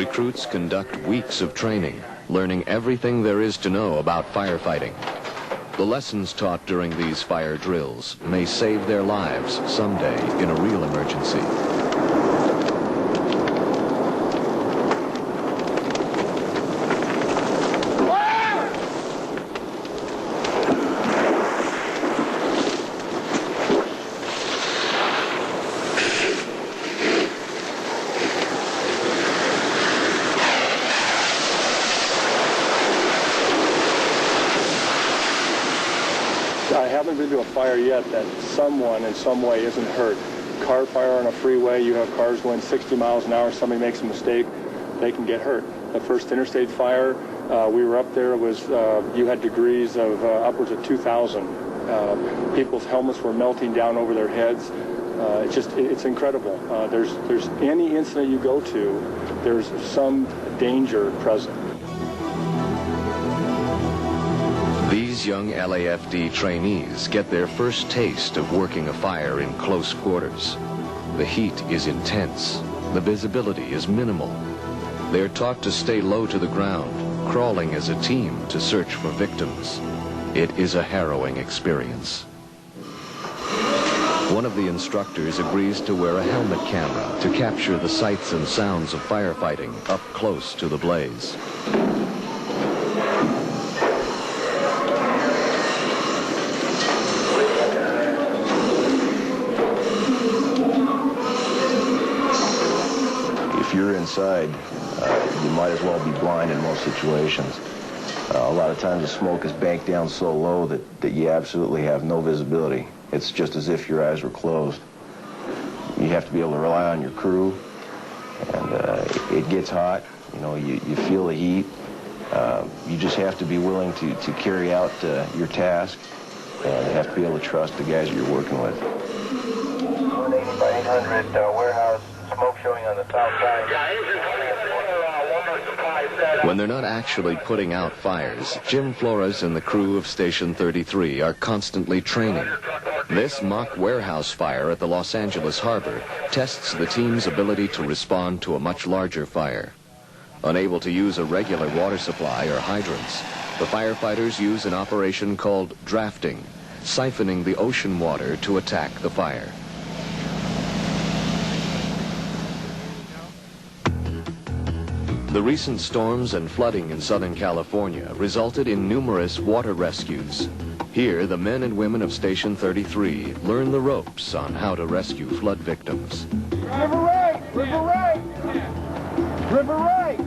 Recruits conduct weeks of training, learning everything there is to know about firefighting. The lessons taught during these fire drills may save their lives someday in a real emergency. I haven't been to a fire yet that someone in some way isn't hurt. Car fire on a freeway, you have cars going 60 miles an hour, somebody makes a mistake, they can get hurt. The first interstate fire, we were up there, was you had degrees of upwards of 2,000. People's helmets were melting down over their heads. It's incredible. There's any incident you go to, there's some danger present. These young LAFD trainees get their first taste of working a fire in close quarters. The heat is intense. The visibility is minimal. They're taught to stay low to the ground, crawling as a team to search for victims. It is a harrowing experience. One of the instructors agrees to wear a helmet camera to capture the sights and sounds of firefighting up close to the blaze. If you're inside, you might as well be blind in most situations. A lot of times the smoke is banked down so low that you absolutely have no visibility. It's just as if your eyes were closed. You have to be able to rely on your crew, and it gets hot. You know, you feel the heat. You just have to be willing to carry out your task, and you have to be able to trust the guys that you're working with. 180 by 800 warehouse, smoke showing on the south side. When they're not actually putting out fires, Jim Flores and the crew of Station 33 are constantly training. This mock warehouse fire at the Los Angeles harbor tests the team's ability to respond to a much larger fire. Unable to use a regular water supply or hydrants, the firefighters use an operation called drafting, siphoning the ocean water to attack the fire. The recent storms and flooding in Southern California resulted in numerous water rescues. Here, the men and women of Station 33 learn the ropes on how to rescue flood victims. River right! River right! River right!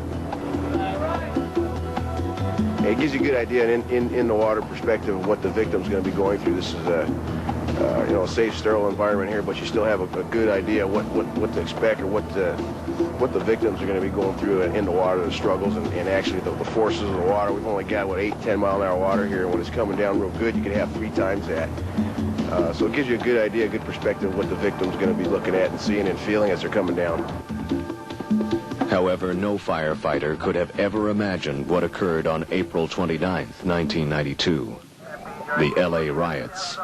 It gives you a good idea in the water perspective of what the victim's going to be going through. This is a safe, sterile environment here, but you still have a good idea what to expect or what the victims are going to be going through in the water, the struggles, and actually the forces of the water. We've only got, 8-10 mile an hour water here, and when it's coming down real good, you can have 3 times that. So it gives you a good idea, a good perspective of what the victim's going to be looking at and seeing and feeling as they're coming down. However, no firefighter could have ever imagined what occurred on April 29, 1992, the L.A. riots.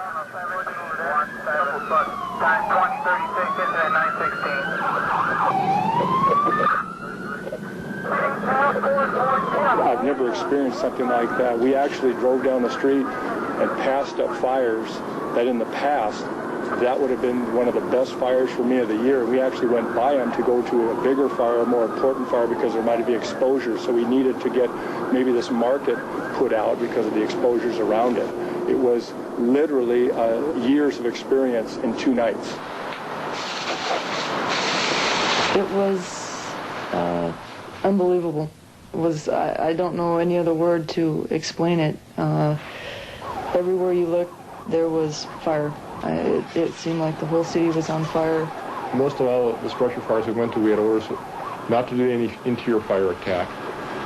I've never experienced something like that. We actually drove down the street and passed up fires that in the past, that would have been one of the best fires for me of the year. We actually went by them to go to a bigger fire, a more important fire, because there might be exposure. So we needed to get maybe this market put out because of the exposures around it. It was literally years of experience in 2 nights. It was unbelievable. I don't know any other word to explain it. Everywhere you look, there was fire. It seemed like the whole city was on fire. Most of all the structure fires we went to, we had orders not to do any interior fire attack,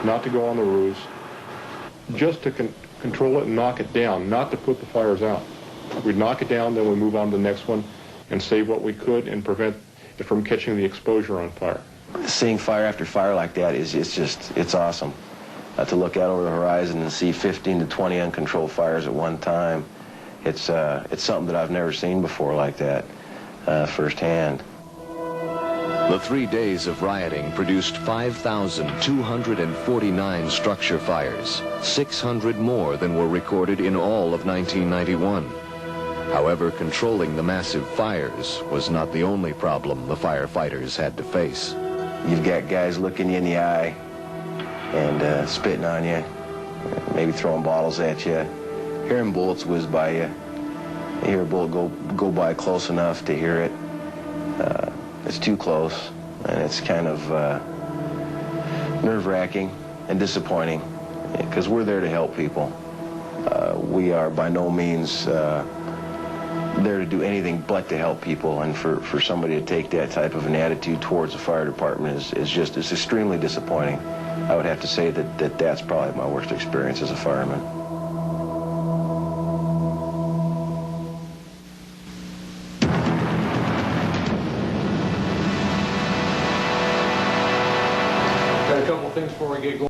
not to go on the roofs, just to control it and knock it down, not to put the fires out. We'd knock it down, then we'd move on to the next one and save what we could and prevent it from catching the exposure on fire. Seeing fire after fire like that it's awesome. To look out over the horizon and see 15 to 20 uncontrolled fires at one time, it's something that I've never seen before like that firsthand. The 3 days of rioting produced 5,249 structure fires, 600 more than were recorded in all of 1991. However, controlling the massive fires was not the only problem the firefighters had to face. You've got guys looking you in the eye and spitting on you, maybe throwing bottles at you, hearing bullets whiz by you. You hear a bullet go by close enough to hear it. It's too close, and it's kind of nerve-wracking and disappointing, because we're there to help people. We are by no means there to do anything but to help people, and for somebody to take that type of an attitude towards the fire department is extremely disappointing. I would have to say that that's probably my worst experience as a fireman. Got a couple things before we get going.